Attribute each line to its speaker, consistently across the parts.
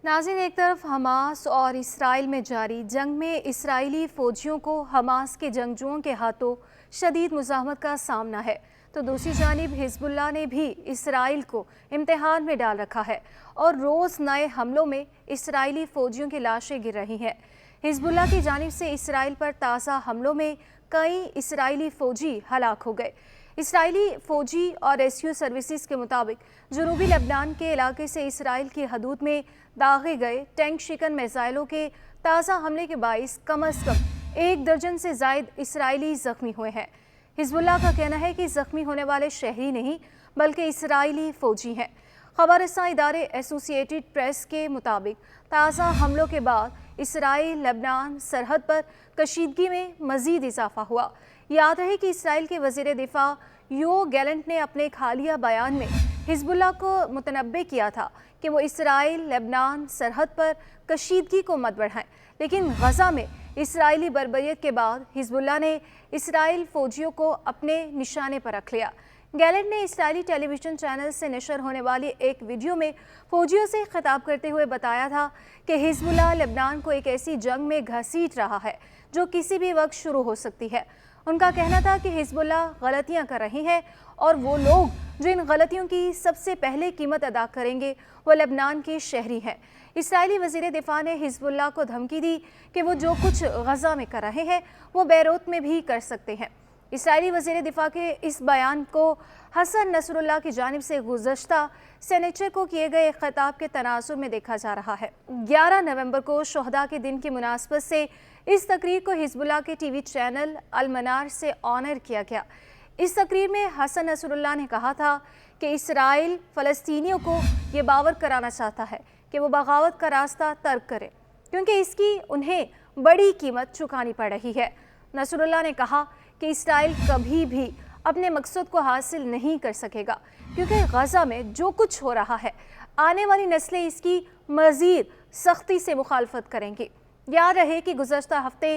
Speaker 1: नाज़रीन, एक तरफ हमास और इसराइल में जारी जंग में इसराइली फ़ौजियों को हमास के जंगजुओं के हाथों शदीद मुज़ाहमत का सामना है, तो दूसरी जानिब हिज़्बुल्लाह ने भी इसराइल को इम्तिहान में डाल रखा है और रोज़ नए हमलों में इसराइली फ़ौजियों की लाशें गिर रही हैं। हिज़्बुल्लाह की जानिब से इसराइल पर ताज़ा हमलों में कई इसराइली फ़ौजी हलाक हो गए। इसराइली फ़ौजी और रेस्क्यू सर्विसेज के मुताबिक जनूबी लेबनान के इलाके से इसराइल की हदूद में दागे गए टैंक शिकन मिसाइलों के ताज़ा हमले के बाइस कम अज़ कम 1 दर्जन से ज़ायद इसराइली ज़ख्मी हुए हैं। हिज़्बुल्लाह का कहना है कि ज़ख्मी होने वाले शहरी नहीं बल्कि इसराइली फ़ौजी हैं। खबर रसां इदारे एसोसिएटेड प्रेस के मुताबिक ताज़ा हमलों के बाद इसराइल लेबनान सरहद पर कशीदगी में मज़ीद इजाफा हुआ। याद रहे कि इसराइल के वज़ीर दिफा योव गैलेंट ने अपने एक हालिया बयान में हिज़्बुल्लाह को मुतनब्बे किया था कि वो इसराइल लेबनान सरहद पर कशीदगी को मत बढ़ाएं, लेकिन गज़ा में इसराइली बर्बरियत के बाद हिज़्बुल्लाह ने इसराइल फ़ौजियों को अपने निशाने पर रख लिया। गैलेंट ने इसराइली टेलीविज़न चैनल से नशर होने वाली एक वीडियो में फ़ौजियों से खिताब करते हुए बताया था कि हिज़्बुल्लाह लेबनान को एक ऐसी जंग में घसीट रहा है जो किसी भी वक्त शुरू हो सकती है। उनका कहना था कि हिज़्बुल्लाह गलतियां कर रही है और वो लोग जो इन गलतियों की सबसे पहले कीमत अदा करेंगे वो लेबनान के शहरी हैं। इसराइली वज़ीर दिफा ने हिज़्बुल्लाह को धमकी दी कि वो जो कुछ गज़ा में कर रहे हैं वो बैरूत में भी कर सकते हैं। इसराइली वज़ीर दिफा के इस बयान को हसन नसरुल्लाह की जानिब से गुज़श्ता सेनेचर को किए गए खिताब के तनाज़ुर में देखा जा रहा है। 11 नवंबर को शोहदा के दिन की मुनासबत से इस तकरीर को हिज़्बुल्लाह के टीवी चैनल अल मनार से ऑनर किया गया। इस तकरीर में हसन नसरुल्लाह ने कहा था कि इसराइल फ़लस्तीनियों को ये बावर कराना चाहता है कि वो बगावत का रास्ता तर्क करें क्योंकि इसकी उन्हें बड़ी कीमत चुकानी पड़ रही है। नसरुल्लाह ने कहा कि इसराइल कभी भी अपने मकसद को हासिल नहीं कर सकेगा क्योंकि गज़ा में जो कुछ हो रहा है आने वाली नस्लें इसकी मज़ीद सख्ती से मुखालफत करेंगी। याद रहे कि गुज़श्ता हफ्ते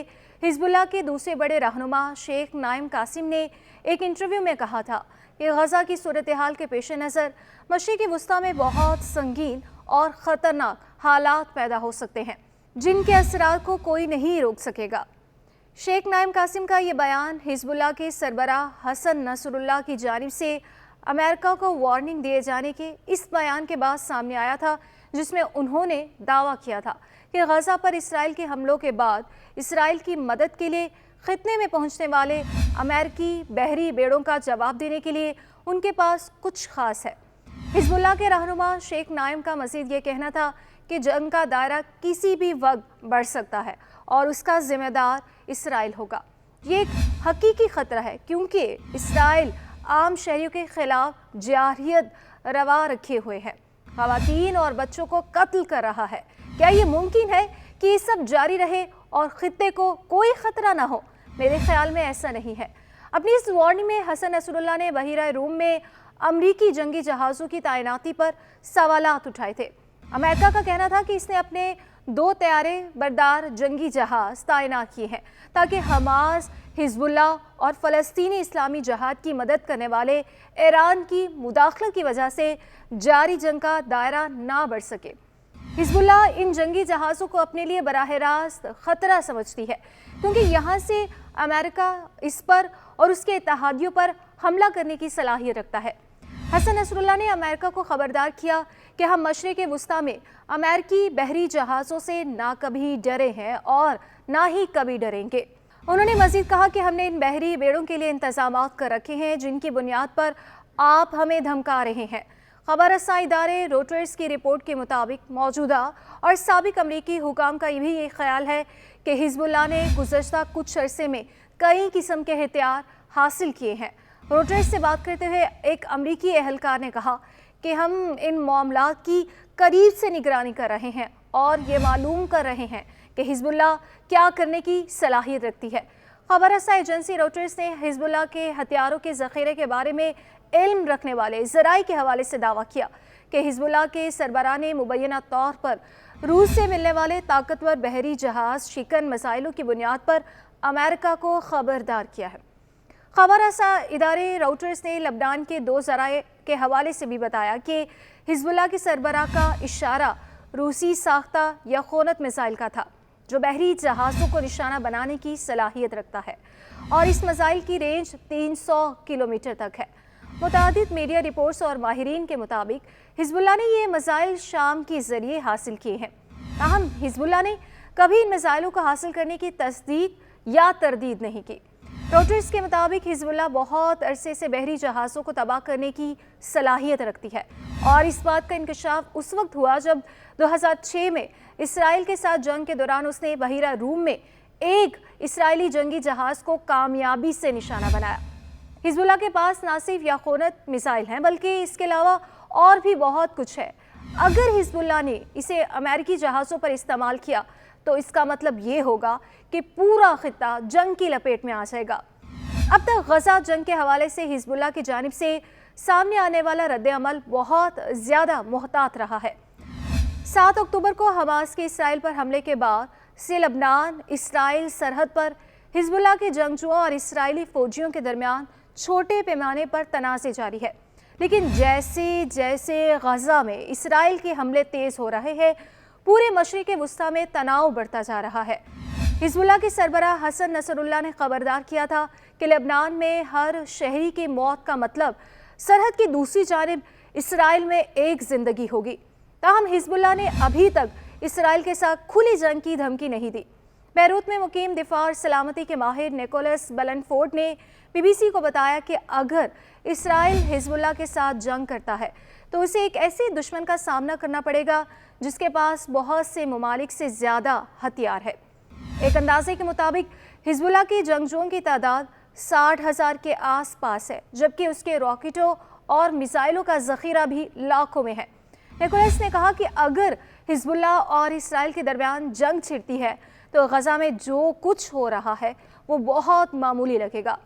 Speaker 1: हिज़्बुल्लाह के दूसरे बड़े रहनुमा शेख नाइम कासिम ने एक इंटरव्यू में कहा था कि गज़ा की सूरत हाल के पेश नज़र मशरिक़ वस्ता में बहुत संगीन और ख़तरनाक हालात पैदा हो सकते हैं जिनके असरात को कोई नहीं रोक सकेगा। शेख नाइम कासिम का ये बयान हिज़्बुल्लाह के सरबराह हसन नसरुल्लाह की जानिब से अमेरिका को वार्निंग दिए जाने के इस बयान के बाद सामने आया था, जिसमें उन्होंने दावा किया था कि गज़ा पर इसराइल के हमलों के बाद इसराइल की मदद के लिए खित्ते में पहुंचने वाले अमेरिकी बहरी बेड़ों का जवाब देने के लिए उनके पास कुछ खास है। हिज़्बुल्लाह के रहनुमा शेख नाइम का मज़ीद ये कहना था कि जंग का दायरा किसी भी वक्त बढ़ सकता है और उसका ज़िम्मेदार इसराइल होगा। ये एक हकीकी ख़तरा है क्योंकि इसराइल आम शहरियों के खिलाफ जारहियत रवा रखे हुए है, ख़वातीन और बच्चों को कत्ल कर रहा है। क्या ये मुमकिन है कि ये सब जारी रहे और खित्ते को कोई ख़तरा ना हो? मेरे ख्याल में ऐसा नहीं है। अपनी इस वार्निंग में हसन नसरुल्लाह ने बहिरा रूम में अमरीकी जंगी जहाज़ों की तैनाती पर सवालात उठाए थे। अमेरिका का कहना था कि इसने अपने 2 तैयारे बरदार जंगी जहाज़ तैनात किए हैं ताकि हमास, हिज़्बुल्लाह और फ़लस्तीनी इस्लामी जहाद की मदद करने वाले ईरान की मुदाखलत की वजह से जारी जंग का दायरा ना बढ़ सके। हिज़्बुल्लाह इन जंगी जहाज़ों को अपने लिए बराह रास्त ख़तरा समझती है क्योंकि यहाँ से अमेरिका इस पर और उसके इत्तेहादियों पर हमला करने की सलाहियत रखता है। हसन नसरुल्लाह ने अमेरिका को खबरदार किया कि हम मशरिक़ वस्ता में अमेरिकी बहरी जहाज़ों से ना कभी डरे हैं और ना ही कभी डरेंगे। उन्होंने मज़ीद कहा कि हमने इन बहरी बेड़ों के लिए इंतज़ामात कर रखे हैं जिनकी बुनियाद पर आप हमें धमका रहे हैं। खबर रसां इदारे रोटर्स की रिपोर्ट के मुताबिक मौजूदा और साबिक अमरीकी हुकाम का भी ये ख्याल है कि हिज़्बुल्लाह ने गुज़श्ता कुछ अरसे में कई किस्म के हथियार हासिल किए हैं। रोटर्स से बात करते हुए एक अमरीकी एहलकार ने कहा कि हम इन मामलात की करीब से निगरानी कर रहे हैं और ये मालूम कर रहे हैं कि हिज़्बुल्लाह क्या करने की सलाहियत रखती है। खबर रसां एजेंसी रोटर्स ने हिज़्बुल्लाह के हथियारों के ज़ख़ीरे के बारे में इल्म रखने वाले ज़राए के हवाले से दावा किया कि हिज़्बुल्लाह के सरबराह ने मुबैना तौर पर रूस से मिलने वाले ताकतवर बहरी जहाज़ शिकन मिसाइलों की बुनियाद पर अमेरिका को खबरदार किया है। खबर रसां इदारे राउटर्स ने लेबनान के 2 ज़राए के हवाले से भी बताया कि हिज़्बुल्लाह के सरबराह का इशारा روسی ساختہ یخونت میزائل کا تھا جو بحری جہازوں کو نشانہ بنانے کی صلاحیت رکھتا ہے اور اس میزائل کی رینج 300 کلومیٹر تک ہے۔ متعدد میڈیا رپورٹس اور ماہرین کے مطابق حزب اللہ نے یہ میزائل شام کے ذریعے حاصل کیے ہیں، تاہم حزب اللہ نے کبھی ان میزائلوں کو حاصل کرنے کی تصدیق یا تردید نہیں کی۔ روٹرز کے مطابق حزب اللہ بہت عرصے سے بحری جہازوں کو تباہ کرنے کی صلاحیت رکھتی ہے اور اس بات کا انکشاف اس وقت ہوا جب 2006 میں اسرائیل کے ساتھ جنگ کے دوران اس نے بحیرہ روم میں ایک اسرائیلی جنگی جہاز کو کامیابی سے نشانہ بنایا۔ حزب اللہ کے پاس نہ صرف یخونت میزائل ہیں بلکہ اس کے علاوہ اور بھی بہت کچھ ہے۔ اگر حزب اللہ نے اسے امریکی جہازوں پر استعمال کیا تو اس کا مطلب یہ ہوگا کہ پورا خطہ جنگ کی لپیٹ میں آ جائے گا۔ اب تک غزہ جنگ کے حوالے سے حزب اللہ کی جانب سے سامنے آنے والا رد عمل بہت زیادہ محتاط رہا ہے۔ 7 اکتوبر کو حماس کے اسرائیل پر حملے کے بعد سے لبنان اسرائیل سرحد پر حزب اللہ کے جنگجوؤں اور اسرائیلی فوجیوں کے درمیان چھوٹے پیمانے پر تنازع جاری ہے، لیکن جیسے جیسے غزہ میں اسرائیل کے حملے تیز ہو رہے ہیں پورے مشرق وسطیٰ میں تناؤ بڑھتا جا رہا ہے۔ حزب اللہ کے سربراہ حسن نصر اللہ نے خبردار کیا تھا کہ لبنان میں ہر شہری کی موت کا مطلب سرحد کی دوسری جانب اسرائیل میں ایک زندگی ہوگی۔ تاہم حزب اللہ نے ابھی تک اسرائیل کے ساتھ کھلی جنگ کی دھمکی نہیں دی۔ بیروت میں مقیم دفاع اور سلامتی کے ماہر نیکولس بلنفورڈ نے BBC کو بتایا کہ اگر اسرائیل حزب اللہ کے ساتھ جنگ کرتا ہے تو اسے ایک ایسے دشمن کا سامنا کرنا پڑے گا جس کے پاس بہت سے ممالک سے زیادہ ہتھیار ہے۔ ایک اندازے کے مطابق حزب اللہ کے جنگجوؤں کی تعداد 60,000 کے آس پاس ہے، جبکہ اس کے راکٹوں اور میزائلوں کا ذخیرہ بھی لاکھوں میں ہے۔ نیکولس نے کہا کہ اگر حزب اللہ اور اسرائیل کے درمیان جنگ چھڑتی ہے تو غزہ میں جو کچھ ہو رہا ہے وہ بہت معمولی لگے گا۔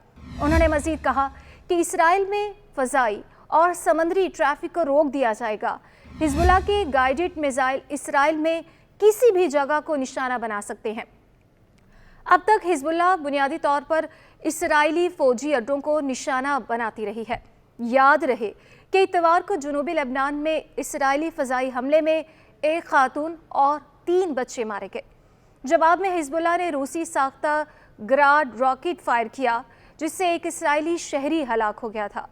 Speaker 1: انہوں نے مزید کہا کہ اسرائیل میں فضائی اور سمندری ٹریفک کو روک دیا جائے گا۔ حزب اللہ کے گائیڈڈ میزائل اسرائیل میں کسی بھی جگہ کو نشانہ بنا سکتے ہیں۔ اب تک حزب اللہ بنیادی طور پر اسرائیلی فوجی اڈوں کو نشانہ بناتی رہی ہے۔ یاد رہے کہ اتوار کو جنوبی لبنان میں اسرائیلی فضائی حملے میں ایک خاتون اور 3 بچے مارے گئے۔ جواب میں حزب اللہ نے روسی ساختہ گراڈ راکٹ فائر کیا جس سے ایک اسرائیلی شہری ہلاک ہو گیا تھا۔